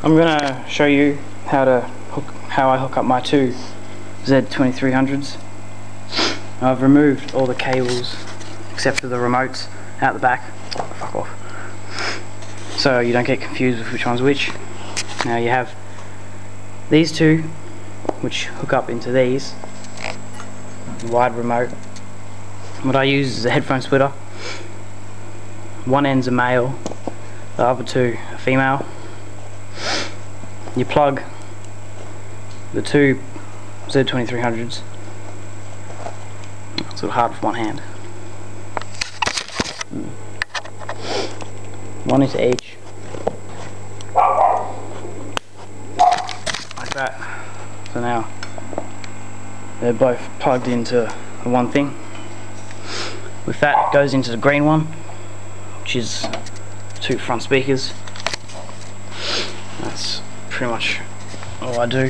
I'm gonna show you how I hook up my two Z-2300's. I've removed all the cables except for the remotes out the back. Fuck off. So you don't get confused with which one's which. Now you have these two, which hook up into these. Wide remote. What I use is a headphone splitter. One end's a male, the other two a female. You plug the two Z-2300's. It's a little hard with one hand. One into each. Like that. So now they're both plugged into the one thing. With that, it goes into the green one, which is two front speakers. That's pretty much all I do.